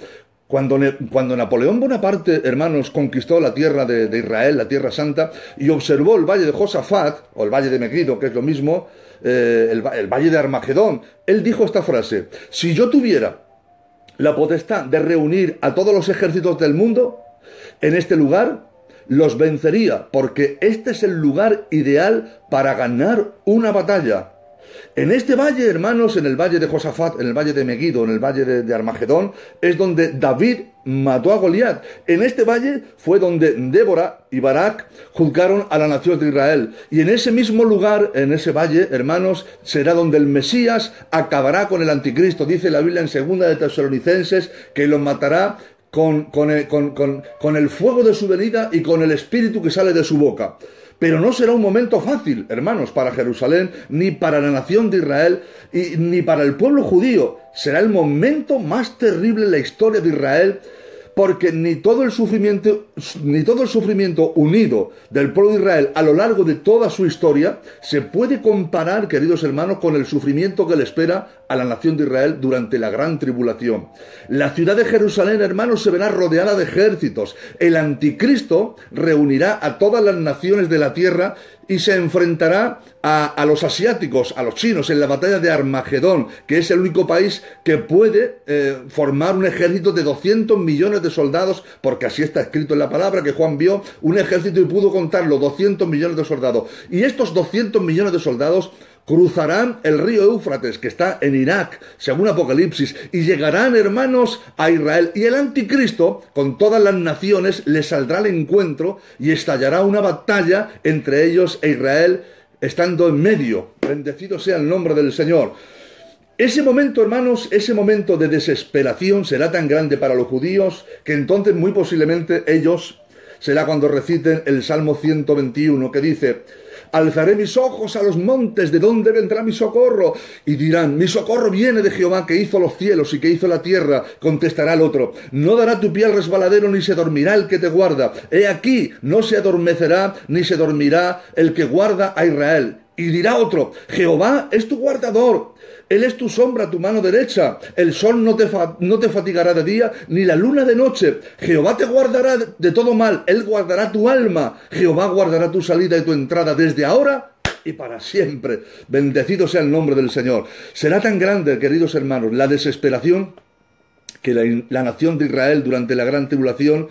Cuando Napoleón Bonaparte, hermanos, conquistó la tierra de Israel, la tierra santa, y observó el valle de Josafat, o el valle de Megiddo, que es lo mismo, el valle de Armagedón, él dijo esta frase: si yo tuviera la potestad de reunir a todos los ejércitos del mundo en este lugar, los vencería, porque este es el lugar ideal para ganar una batalla. En este valle, hermanos, en el valle de Josafat, en el valle de Megiddo, en el valle de Armagedón, es donde David mató a Goliat. En este valle fue donde Débora y Barak juzgaron a la nación de Israel. Y en ese mismo lugar, en ese valle, hermanos, será donde el Mesías acabará con el anticristo. Dice la Biblia en 2 de Tesalonicenses que lo matará con el fuego de su venida y con el espíritu que sale de su boca. Pero no será un momento fácil, hermanos, para Jerusalén, ni para la nación de Israel, ni para el pueblo judío. Será el momento más terrible en la historia de Israel, porque ni todo el sufrimiento unido del pueblo de Israel a lo largo de toda su historia se puede comparar, queridos hermanos, con el sufrimiento que le espera a la nación de Israel durante la gran tribulación. La ciudad de Jerusalén, hermanos, se verá rodeada de ejércitos. El anticristo reunirá a todas las naciones de la tierra y se enfrentará a los asiáticos, a los chinos, en la batalla de Armagedón, que es el único país que puede formar un ejército de 200 millones de soldados, porque así está escrito en la palabra, que Juan vio un ejército y pudo contarlo, 200 millones de soldados. Y estos 200 millones de soldados cruzarán el río Éufrates, que está en Irak, según Apocalipsis, y llegarán, hermanos, a Israel. Y el anticristo, con todas las naciones, les saldrá al encuentro y estallará una batalla entre ellos e Israel, estando en medio. Bendecido sea el nombre del Señor. Ese momento, hermanos, ese momento de desesperación será tan grande para los judíos que entonces muy posiblemente ellos será cuando reciten el Salmo 121, que dice: alzaré mis ojos a los montes, ¿de dónde vendrá mi socorro? Y dirán: mi socorro viene de Jehová, que hizo los cielos y que hizo la tierra. Contestará el otro: no dará tu pie al resbaladero, ni se dormirá el que te guarda. He aquí, no se adormecerá, ni se dormirá el que guarda a Israel. Y dirá otro: Jehová es tu guardador, Él es tu sombra, tu mano derecha. El sol no te fatigará de día, ni la luna de noche. Jehová te guardará de todo mal, Él guardará tu alma. Jehová guardará tu salida y tu entrada desde ahora y para siempre. Bendecido sea el nombre del Señor. Será tan grande, queridos hermanos, la desesperación, que la nación de Israel durante la gran tribulación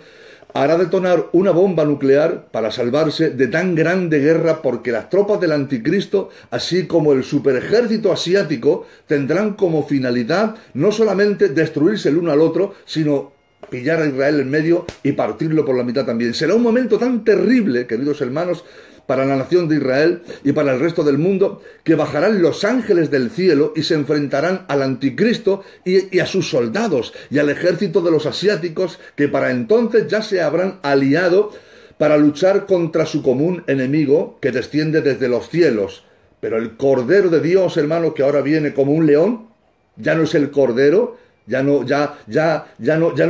hará detonar una bomba nuclear para salvarse de tan grande guerra, porque las tropas del anticristo, así como el superejército asiático, tendrán como finalidad no solamente destruirse el uno al otro, sino pillar a Israel en medio y partirlo por la mitad también. Será un momento tan terrible, queridos hermanos, para la nación de Israel y para el resto del mundo, que bajarán los ángeles del cielo y se enfrentarán al anticristo y a sus soldados y al ejército de los asiáticos, que para entonces ya se habrán aliado para luchar contra su común enemigo que desciende desde los cielos. Pero el Cordero de Dios, hermano, que ahora viene como un león, ya no es el Cordero. Ya no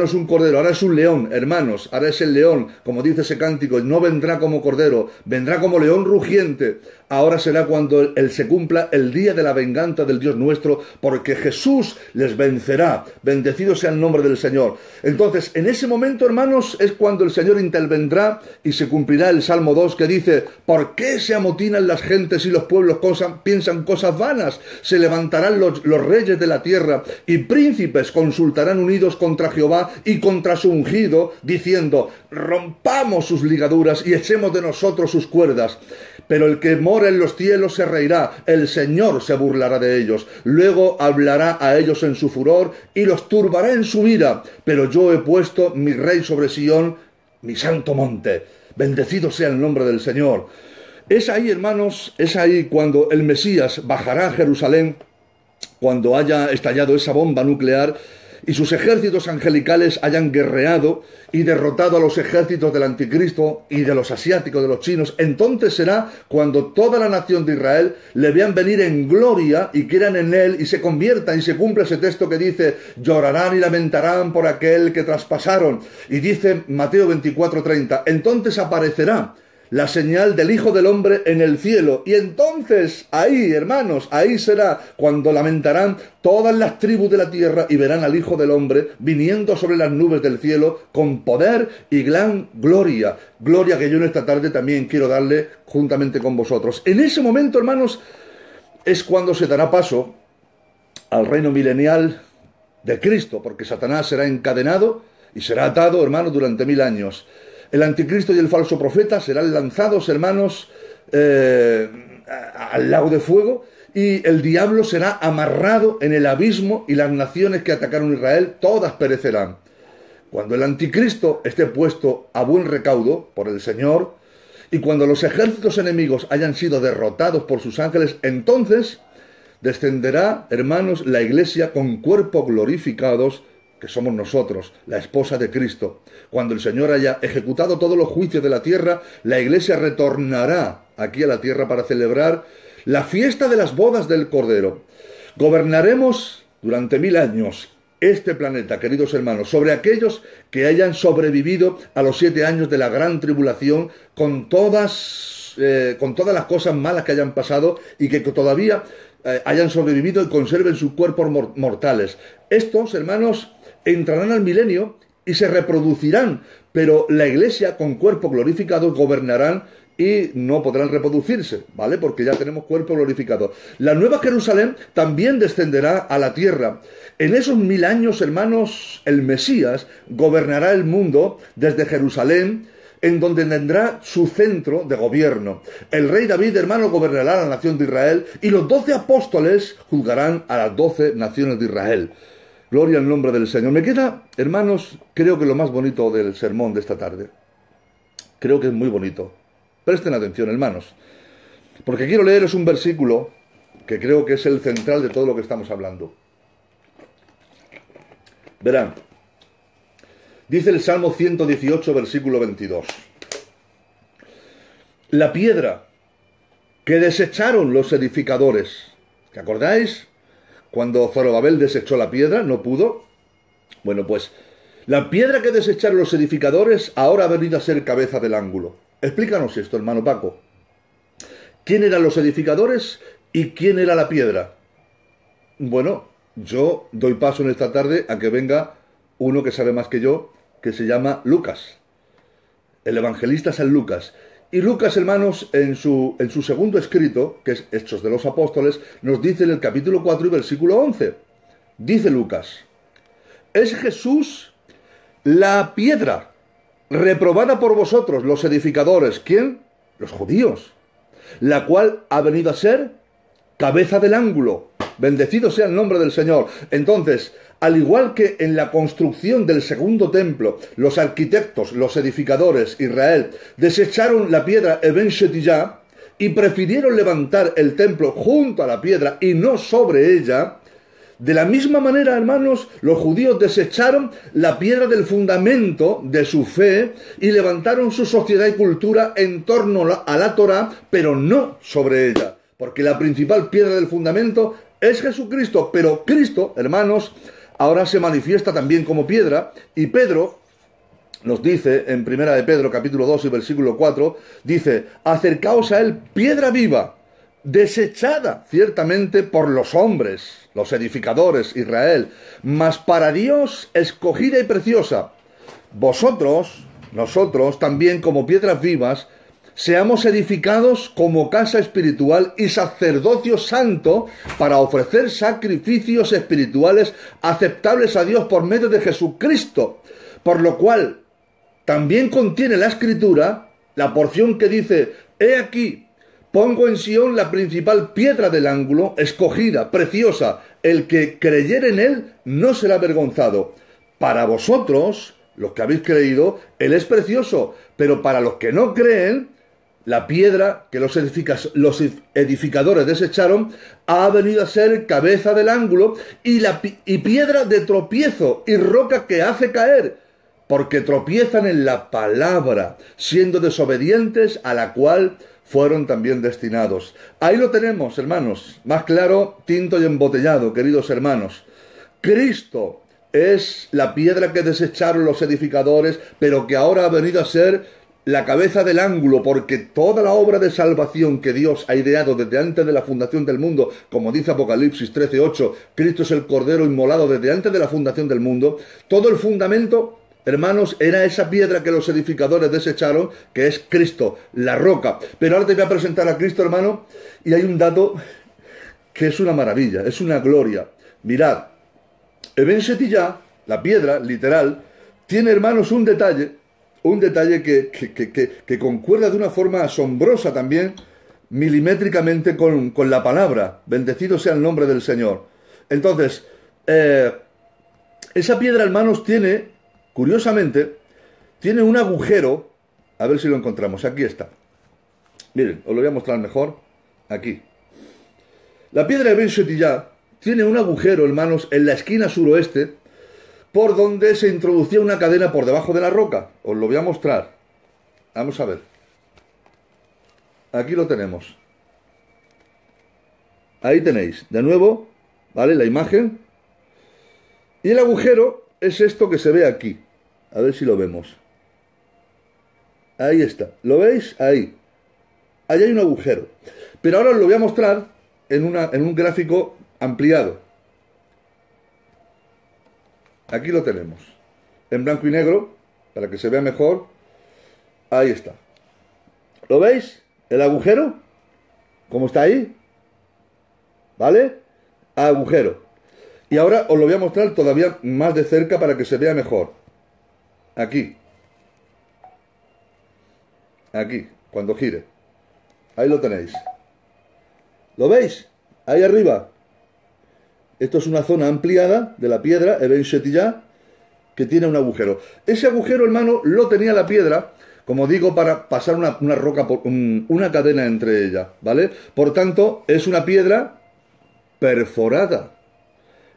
es un cordero, ahora es un león, hermanos, ahora es el león, como dice ese cántico, no vendrá como cordero, vendrá como león rugiente. Ahora será cuando se cumpla el día de la venganza del Dios nuestro, porque Jesús les vencerá. Bendecido sea el nombre del Señor. Entonces, en ese momento, hermanos, es cuando el Señor intervendrá y se cumplirá el Salmo 2, que dice: ¿por qué se amotinan las gentes y los pueblos piensan cosas vanas? Se levantarán los reyes de la tierra y príncipes consultarán unidos contra Jehová y contra su ungido, diciendo: rompamos sus ligaduras y echemos de nosotros sus cuerdas. Pero el que mora en los cielos se reirá, el Señor se burlará de ellos. Luego hablará a ellos en su furor y los turbará en su ira. Pero yo he puesto mi rey sobre Sión, mi santo monte. Bendecido sea el nombre del Señor. Es ahí, hermanos, es ahí cuando el Mesías bajará a Jerusalén, cuando haya estallado esa bomba nuclear y sus ejércitos angelicales hayan guerreado y derrotado a los ejércitos del anticristo y de los asiáticos, de los chinos. Entonces será cuando toda la nación de Israel le vean venir en gloria y quieran en él y se conviertan, y se cumple ese texto que dice: llorarán y lamentarán por aquel que traspasaron. Y dice Mateo 24:30, entonces aparecerá la señal del Hijo del Hombre en el cielo. Y entonces, ahí, hermanos, ahí será cuando lamentarán todas las tribus de la tierra y verán al Hijo del Hombre viniendo sobre las nubes del cielo con poder y gran gloria. Gloria que yo en esta tarde también quiero darle juntamente con vosotros. En ese momento, hermanos, es cuando se dará paso al reino milenial de Cristo, porque Satanás será encadenado y será atado, hermanos, durante 1000 años. El anticristo y el falso profeta serán lanzados, hermanos, al lago de fuego, y el diablo será amarrado en el abismo, y las naciones que atacaron a Israel, todas perecerán. Cuando el anticristo esté puesto a buen recaudo por el Señor, y cuando los ejércitos enemigos hayan sido derrotados por sus ángeles, entonces descenderá, hermanos, la iglesia con cuerpos glorificados, que somos nosotros, la esposa de Cristo. Cuando el Señor haya ejecutado todos los juicios de la tierra, la iglesia retornará aquí a la tierra para celebrar la fiesta de las bodas del Cordero. Gobernaremos durante 1000 años este planeta, queridos hermanos, sobre aquellos que hayan sobrevivido a los 7 años de la gran tribulación, con todas las cosas malas que hayan pasado y que todavía hayan sobrevivido y conserven sus cuerpos mortales. Estos, hermanos, entrarán al milenio y se reproducirán, pero la iglesia con cuerpos glorificados gobernarán y no podrán reproducirse, ¿vale? Porque ya tenemos cuerpos glorificados. La nueva Jerusalén también descenderá a la tierra. En esos 1000 años, hermanos, el Mesías gobernará el mundo desde Jerusalén, en donde tendrá su centro de gobierno. El rey David, hermano, gobernará la nación de Israel, y los 12 apóstoles juzgarán a las 12 naciones de Israel. Gloria al nombre del Señor. Me queda, hermanos, creo que lo más bonito del sermón de esta tarde. Creo que es muy bonito. Presten atención, hermanos, porque quiero leeros un versículo que creo que es el central de todo lo que estamos hablando. Verán, dice el Salmo 118, versículo 22. La piedra que desecharon los edificadores. ¿Te acordáis? Cuando Zorobabel desechó la piedra, no pudo. Bueno, pues la piedra que desecharon los edificadores ahora ha venido a ser cabeza del ángulo. Explícanos esto, hermano Paco. ¿Quién eran los edificadores y quién era la piedra? Bueno, yo doy paso en esta tarde a que venga uno que sabe más que yo, que se llama Lucas, el evangelista San Lucas. Y Lucas, hermanos, en su segundo escrito, que es Hechos de los Apóstoles, nos dice en el capítulo 4 y versículo 11. Dice Lucas: es Jesús la piedra reprobada por vosotros, los edificadores. ¿Quién? Los judíos. La cual ha venido a ser cabeza del ángulo. Bendecido sea el nombre del Señor. Entonces, al igual que en la construcción del segundo templo, los arquitectos, los edificadores, Israel, desecharon la piedra Eben Shetiyah y prefirieron levantar el templo junto a la piedra y no sobre ella, de la misma manera, hermanos, los judíos desecharon la piedra del fundamento de su fe y levantaron su sociedad y cultura en torno a la Torá, pero no sobre ella, porque la principal piedra del fundamento es Jesucristo. Pero Cristo, hermanos, ahora se manifiesta también como piedra, y Pedro nos dice en Primera de Pedro, capítulo 2 y versículo 4, dice: acercaos a él, piedra viva, desechada ciertamente por los hombres, los edificadores, Israel, mas para Dios escogida y preciosa. Nosotros también como piedras vivas, seamos edificados como casa espiritual y sacerdocio santo para ofrecer sacrificios espirituales aceptables a Dios por medio de Jesucristo. Por lo cual también contiene la Escritura la porción que dice: he aquí, pongo en Sión la principal piedra del ángulo, escogida, preciosa. El que creyere en él no será avergonzado. Para vosotros, los que habéis creído, él es precioso, pero para los que no creen, la piedra que los edificadores desecharon ha venido a ser cabeza del ángulo y piedra de tropiezo y roca que hace caer, porque tropiezan en la palabra, siendo desobedientes, a la cual fueron también destinados. Ahí lo tenemos, hermanos, más claro, tinto y embotellado, queridos hermanos. Cristo es la piedra que desecharon los edificadores, pero que ahora ha venido a ser la cabeza del ángulo, porque toda la obra de salvación que Dios ha ideado desde antes de la fundación del mundo, como dice Apocalipsis 13:8, Cristo es el Cordero inmolado desde antes de la fundación del mundo, todo el fundamento, hermanos, era esa piedra que los edificadores desecharon, que es Cristo, la roca. Pero ahora te voy a presentar a Cristo, hermano, y hay un dato que es una maravilla, es una gloria. Mirad, Eben Shetiyah, la piedra, literal, tiene, hermanos, un detalle que concuerda de una forma asombrosa también, milimétricamente con la palabra. Bendecido sea el nombre del Señor. Entonces, esa piedra, hermanos, tiene, curiosamente, tiene un agujero. A ver si lo encontramos. Aquí está. Miren, os lo voy a mostrar mejor. Aquí. La piedra de Ben Shetiyah tiene un agujero, hermanos, en la esquina suroeste, por donde se introducía una cadena por debajo de la roca. Os lo voy a mostrar. Vamos a ver. Aquí lo tenemos. Ahí tenéis, de nuevo, ¿vale? La imagen. Y el agujero es esto que se ve aquí. A ver si lo vemos. Ahí está. ¿Lo veis? Ahí. Ahí hay un agujero. Pero ahora os lo voy a mostrar en un gráfico ampliado. Aquí lo tenemos. En blanco y negro, para que se vea mejor. Ahí está. ¿Lo veis? El agujero. ¿Cómo está ahí? ¿Vale? Agujero. Y ahora os lo voy a mostrar todavía más de cerca para que se vea mejor. Aquí. Aquí, cuando gire. Ahí lo tenéis. ¿Lo veis? Ahí arriba. Esto es una zona ampliada de la piedra, Eben Shetiyah, que tiene un agujero. Ese agujero, hermano, lo tenía la piedra, como digo, para pasar una roca, una cadena entre ellas, ¿vale? Por tanto, es una piedra perforada.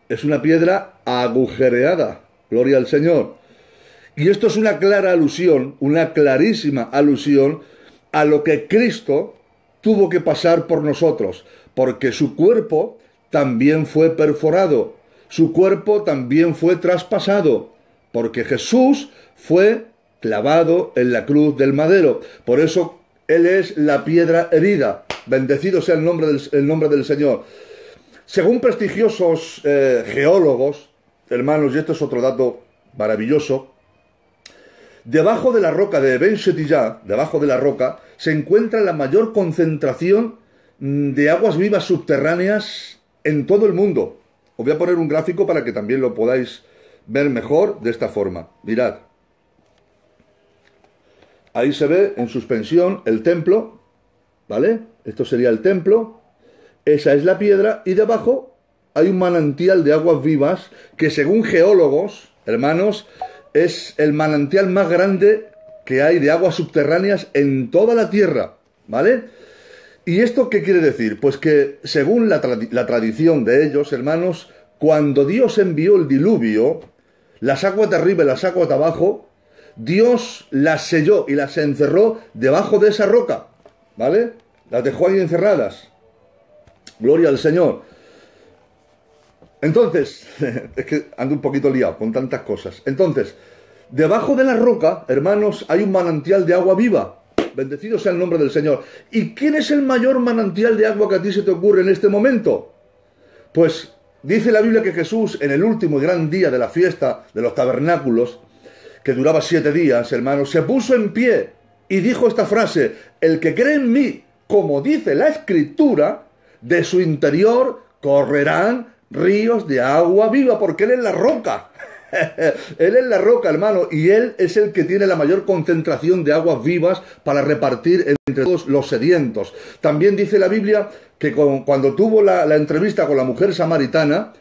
Es una piedra agujereada. Gloria al Señor. Y esto es una clara alusión, una clarísima alusión a lo que Cristo tuvo que pasar por nosotros, porque su cuerpo también fue perforado, su cuerpo también fue traspasado, porque Jesús fue clavado en la cruz del madero. Por eso Él es la piedra herida. Bendecido sea el nombre del Señor. Según prestigiosos geólogos, hermanos, y esto es otro dato maravilloso, debajo de la roca de Ben Shetiyah, debajo de la roca, se encuentra la mayor concentración de aguas vivas subterráneas en todo el mundo. Os voy a poner un gráfico para que también lo podáis ver mejor de esta forma. Mirad. Ahí se ve en suspensión el templo, ¿vale? Esto sería el templo. Esa es la piedra y debajo hay un manantial de aguas vivas que, según geólogos, hermanos, es el manantial más grande que hay de aguas subterráneas en toda la tierra, ¿vale? ¿Y esto qué quiere decir? Pues que, según la tradición de ellos, hermanos, cuando Dios envió el diluvio, las aguas de arriba y las aguas de abajo, Dios las selló y las encerró debajo de esa roca, ¿vale? Las dejó ahí encerradas. Gloria al Señor. Entonces, es que ando un poquito liado con tantas cosas. Entonces, debajo de la roca, hermanos, hay un manantial de agua viva. Bendecido sea el nombre del Señor. ¿Y quién es el mayor manantial de agua que a ti se te ocurre en este momento? Pues dice la Biblia que Jesús, en el último y gran día de la fiesta de los tabernáculos, que duraba 7 días, hermanos, se puso en pie y dijo esta frase: el que cree en mí, como dice la Escritura, de su interior correrán ríos de agua viva, porque Él es la roca. Él es la roca, hermano, y Él es el que tiene la mayor concentración de aguas vivas para repartir entre todos los sedientos. También dice la Biblia que cuando tuvo la entrevista con la mujer samaritana,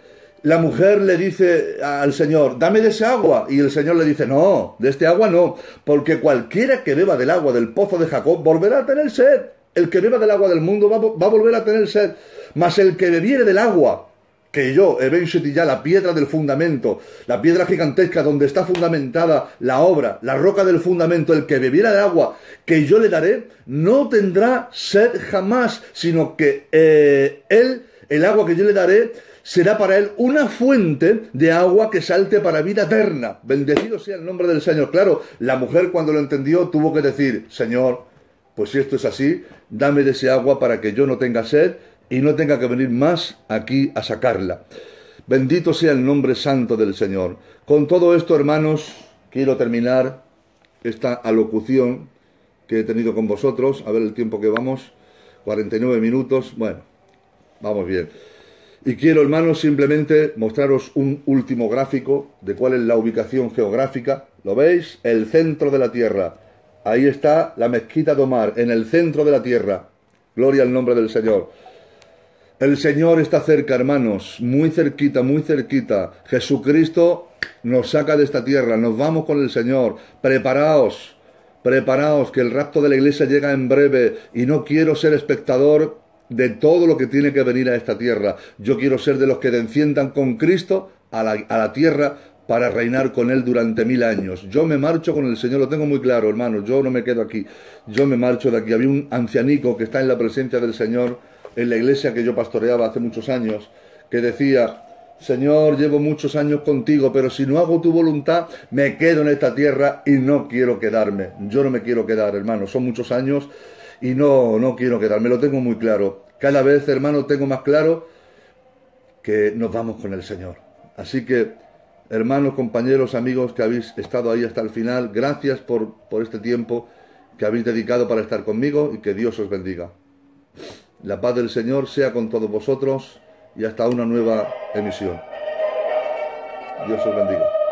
la mujer le dice al Señor: dame de esa agua, y el Señor le dice: no, de este agua no, porque cualquiera que beba del agua del pozo de Jacob volverá a tener sed. El que beba del agua del mundo va a volver a tener sed, mas el que bebiere del agua que yo, Eben Shetiyah, la piedra del fundamento, la piedra gigantesca donde está fundamentada la obra, la roca del fundamento, el que bebiera del agua que yo le daré, no tendrá sed jamás, sino que él el agua que yo le daré será para él una fuente de agua que salte para vida eterna. Bendecido sea el nombre del Señor. Claro, la mujer cuando lo entendió tuvo que decir, Señor, pues si esto es así, dame de ese agua para que yo no tenga sed y no tenga que venir más aquí a sacarla. Bendito sea el nombre santo del Señor. Con todo esto, hermanos, quiero terminar esta alocución que he tenido con vosotros. A ver el tiempo que vamos. 49 minutos. Bueno, vamos bien. Y quiero, hermanos, simplemente mostraros un último gráfico de cuál es la ubicación geográfica. ¿Lo veis? El centro de la tierra. Ahí está la mezquita de Omar, en el centro de la tierra. Gloria al nombre del Señor. El Señor está cerca, hermanos, muy cerquita, muy cerquita. Jesucristo nos saca de esta tierra, nos vamos con el Señor. Preparaos, preparaos, que el rapto de la iglesia llega en breve y no quiero ser espectador de todo lo que tiene que venir a esta tierra. Yo quiero ser de los que desciendan con Cristo a la tierra para reinar con Él durante 1000 años. Yo me marcho con el Señor, lo tengo muy claro, hermanos, yo no me quedo aquí, yo me marcho de aquí. Había un ancianico que está en la presencia del Señor en la iglesia que yo pastoreaba hace muchos años, que decía, Señor, llevo muchos años contigo, pero si no hago tu voluntad, me quedo en esta tierra y no quiero quedarme. Yo no me quiero quedar, hermano, son muchos años y no quiero quedarme, lo tengo muy claro. Cada vez, hermano, tengo más claro que nos vamos con el Señor. Así que, hermanos, compañeros, amigos que habéis estado ahí hasta el final, gracias por este tiempo que habéis dedicado para estar conmigo y que Dios os bendiga. La paz del Señor sea con todos vosotros y hasta una nueva emisión. Dios os bendiga.